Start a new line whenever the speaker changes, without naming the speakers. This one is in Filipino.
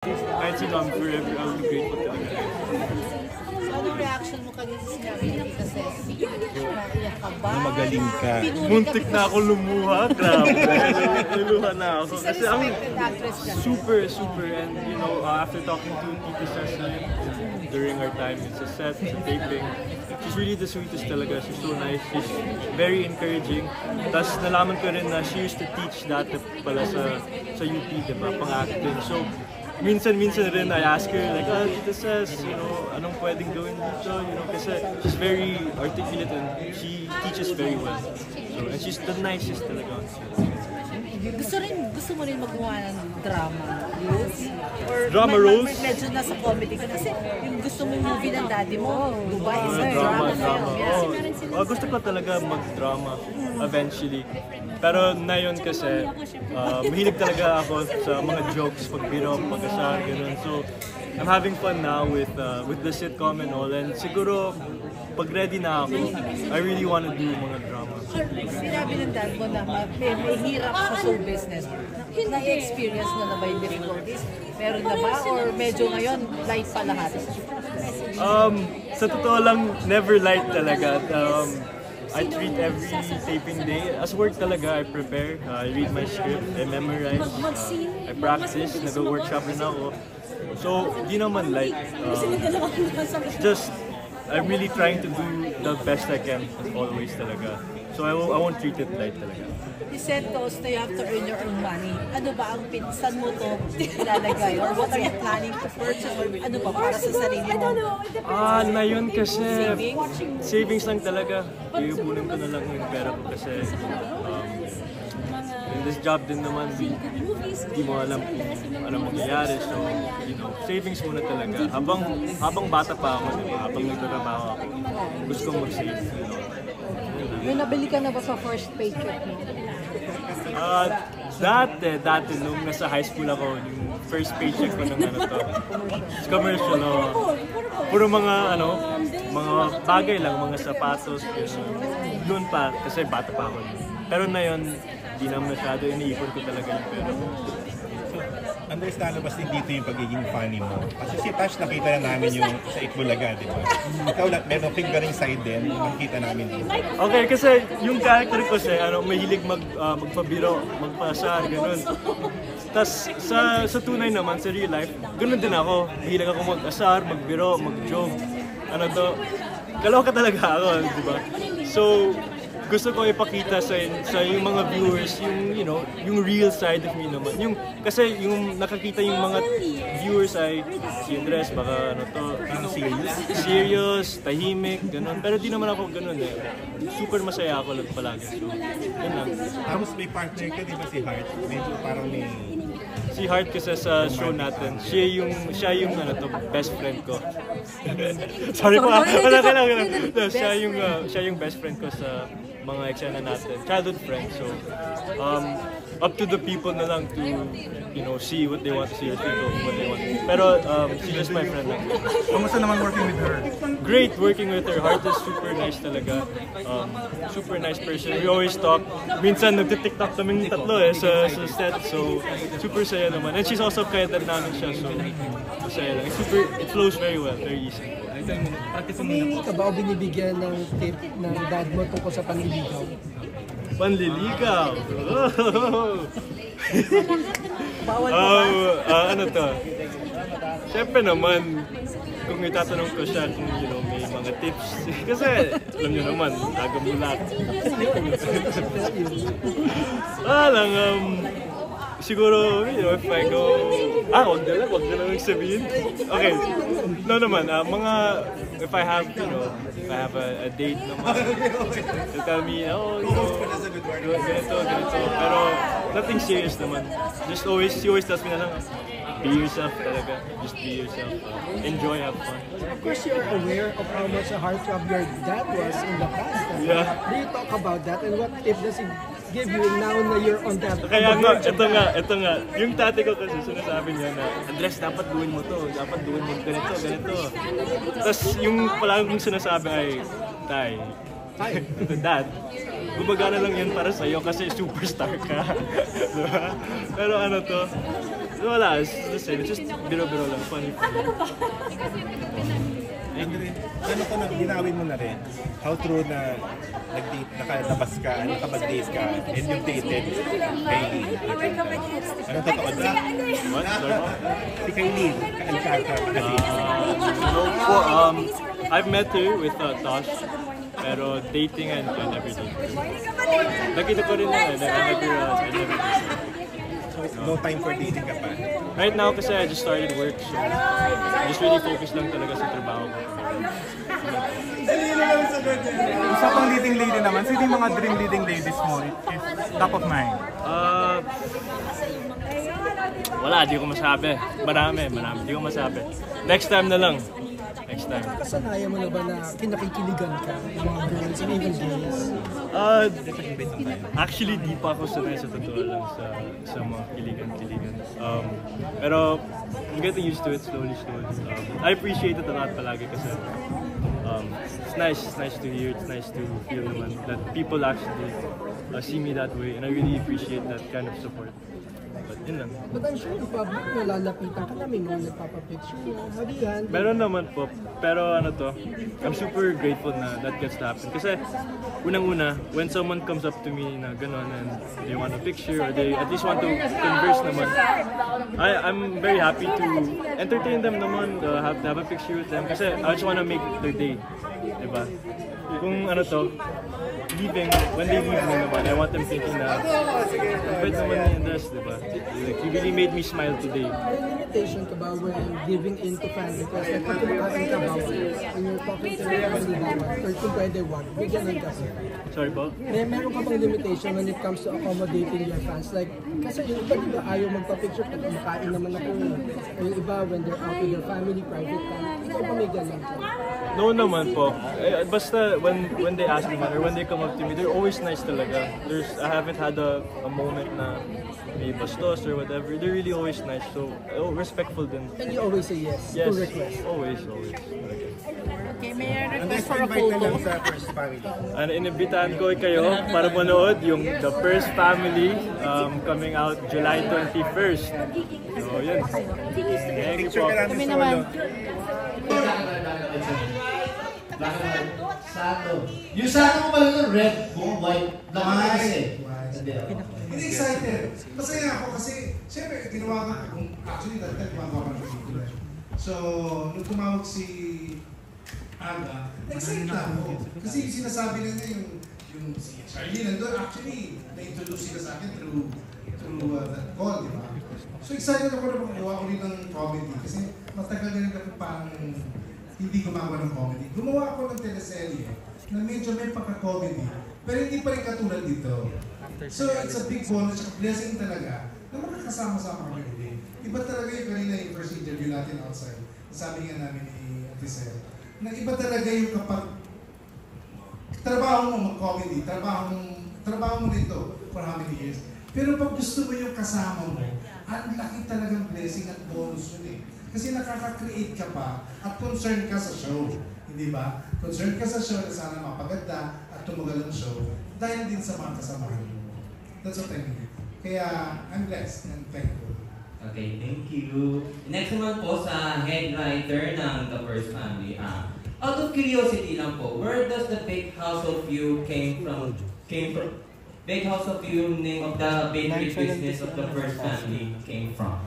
Kahit sino, I'm grateful talaga.
So, anong reaction mo kanina sinabi ni kasi naiyak ka ba?
Magaling ka.
Muntik na ako lumuha, grabe. Luluha na ako. Kasi ang super, and you know, after talking to Tita Cecil during our time sa set, sa taping, she's really the sweetest talaga. She's so nice, she's very encouraging. Tapos nalaman ko rin na she used to teach dati pala sa UP, diba, pang-acting. So, minsan rin I ask her like, Tita Cez, you know, anong pwedeng gawin dito, you know, kasi she's very articulate and she teaches very well. So, and she's the nicest talaga.
Gusto mo rin magawa ng drama roles? Or
drama roles?
Medyo nasa comedy ka kasi yung gusto mong movie ng daddy mo, Dubai is a
drama.
Yes.
Gusto ko talaga mag-drama eventually. Pero na yun kasi, mahilig talaga ako sa mga jokes, pagbiro, pag-asar, gano'n. So, I'm having fun now with the sitcom and all. And siguro, pag ready na ako, I really want to do mga drama.
Sinabi ng dad mo na may hirap sa show business. Na-experience na ba yung difficulties? Meron na ba? Or medyo ngayon, light pa lahat?
Sa totoo lang, never light talaga. I treat every taping day as work talaga. I prepare, I read my script, I memorize, I practice, nag-workshop rin ako. So, di naman light. Just, I'm really trying to do the best I can, always talaga. So, I won't treat it light talaga.
You said those na you have to earn your own money. Ano ba ang pinsan mo to ilalagay? Or what are you planning to purchase? Or ano ba para sa sarili mo?
Na yun kasi savings lang talaga. Iupunin ko na lang yung pera ko kasi in this job din naman, di mo alam kung anong mangyayari. So, you know, savings muna talaga. Habang bata pa ako, diba? Habang nagtatrabaho ako, gusto kong mag-save. You know.
May nabili ka na ba sa first paycheck mo?
Dati nung nasa high school ako, yung first paycheck ko ng commercial, puro mga bagay lang, mga sapatos, doon pa, kasi bata pa ako. Pero na yun, di na masyado iniipon ko talaga yung pera ko.
Understandable kasi dito yung pagiging funny mo. Kasi si Tash nakita na namin yung sa Itbulaga, di ba? Ikaw lang, meron fingering side din, nakita namin dito.
Okay, kasi yung character ko kasi, mahilig magpabiro, magpasar, ganun. Tapos sa tunay naman, sa real life, ganun din ako. Mahilig ako mag-asar, magbiro, mag-joke. Kaloka talaga ako, di ba? So, gusto ko ipakita sa yung mga viewers yung real side of me naman. Kasi yung nakakita yung mga viewers ay si Andres baka serious, tahimik, ganun. Pero di naman ako ganun eh. Super masaya ako lang palagi. So, yun lang.
Tapos may partner ka, di ba si Heart? Medyo parang may...
Si Heart kasi sa show natin, siya yung best friend ko. Sorry pa, siya yung best friend ko sa mga eksena natin, childhood friends. So, up to the people na lang to, see what they want to see or think of what they want to see. Pero, she's just my friend lang.
Kamusta naman working with her?
Great working with her. Heart is super nice talaga. Super nice person. We always talk. Minsan nagtitiktok kaming tatlo sa set. So, super saya naman. And she's also kaya dad namin siya. So, masaya lang. It flows very well, very easy.
Humingi ka ba o binibigyan ng tip ng dad mo tungkol sa panliligaw?
Panliligaw?
Bawal mo ba?
Ano to? Siyempre naman, kung itatanong ko siya kung may mga tips. Kasi, alam niyo naman, nagamulat. Siguro, if I go... wag na lang sabihin. Okay, no naman, if I have, a date naman, they'll tell me, ganito. Pero, nothing serious naman. She always tells me na lang, be yourself talaga. Just be yourself. Enjoy, have fun.
Of course, you're aware of how much a heartthrob your dad was in the past.
Yeah.
Do you talk about that and what tips does he give you now na you're on that?
Kaya nga, ito nga. Yung tatay ko kasi sinasabi niya na, Andres, dapat gawin mo to. Dapat gawin mo ganito. Tapos yung palagi kong sinasabi ay, Tay, Dad, gumagana lang yan para sa'yo kasi superstar ka. Diba? Pero Wala, it's the same. It's just biro-biro lang, funny.
Andre, ano ko na, binawin mo na rin, how true na nag-date, nakalabas ka, nakapag-date ka, and you dated Kylie. Anong totoo na?
What? Sorry po?
Si Kylie, ka-Alcata, kasi.
No po, I've met her with Tosh, pero dating and everything. Nakita ko rin na, I never
No time for dating ka pa.
Right now kasi I just started work, so just really focus lang talaga sa trabaho ko.
Usapang leading lady naman, sino yung mga dream leading ladies mo? If top of mind.
Wala, di ko masabi. Marami, di ko masabi. Next time na lang. Next time.
Kasanayan mo na ba na kinakikiligan ka ng mga girls and even guys?
Actually, di pa ako sanay sa totoo lang sa mga kiligan. Pero I'm getting used to it slowly. I appreciate it a lot palagi kasi it's nice to hear, it's nice to feel naman that people actually see me that way, and I really appreciate that kind of support. But yun lang.
But I'm sure in public, nalalapitan ka namin mga nagpapapicture mo, halihan.
Meron naman po, pero ano to, I'm super grateful na that gets to happen. Kasi unang-una, when someone comes up to me na gano'n and they want a picture or they at least want to converse naman, I'm very happy to entertain them naman, to have a picture with them. Kasi I just want to make their day, diba? Kung ano to, when they leave mo naman, I want them thinking na, bait naman ni Andres, diba? Like, he really made me smile today.
May limitation ka ba when giving in to fan request? Like, pag kumakain ka ba, when you're talking to your family, or kung pwede wag, bigyan ng kasi.
Sorry po?
Meron ka bang limitation when it comes to accommodating your fans? Like, kasi yung iba diba ayaw magpa-picture pag kumakain naman ako. O yung iba, when they're out with their family, private time, ikaw ba may ganun ka?
No naman po. Basta when they ask me man, or when they come up to me, they're always nice talaga. I haven't had a moment na may bastos or whatever. They're really always nice. So, respectful din.
And you always say yes,
Yes,
to request.
always.
Okay, may I
Andres,
request for a
invite na
photo?
lang sa first family.
Inibitahan ko kayo para manood yung The First Family coming out July 21st. So, yun. Thank you
Picture
po.
ka namin
Kami
solo.
naman.
Sato. Yung sato mo pala ng red, white, naman kasi.
Hindi excited. Masaya ako kasi, siyempre, ginawa ko, actually, dahil gumagawa ko ng pelikula. So, nung tumawag si Aga, excited na ako. Kasi yung sinasabi na niya, yung si Charlie nandun, actually, na-introduce sila sa akin through that call, di ba? So, excited ako na magawa ko rin ng comedy. Kasi matagal na rin ako parang hindi gumagawa ng comedy. Gumawa ako ng teleserye na medyo may pagka-comedy, pero hindi pa rin katulad dito. So it's a big bonus, a blessing talaga na makakasama-sama kami ulit. Iba talaga yung kanina yung first interview natin outside. Sabi nga namin ni Ate Sel, na iba talaga yung kapag trabaho mo mag-comedy, trabaho mo nito for how many years. Pero pag gusto mo yung kasama mo, ang laki talagang blessing at bonus yun eh. Kasi nakaka-create ka pa at concerned ka sa show. Hindi ba? Concerned ka sa show na sana mapaganda at tumugal ang show dahil din sa mga kasamahan mo. That's what I mean. Kaya, I'm blessed and thankful.
Okay, thank you. Next naman po sa head writer ng The First Family. Out of curiosity lang po, where does the Bake House of You came from? Bake House of You, name of the bakery business of The First Family came from?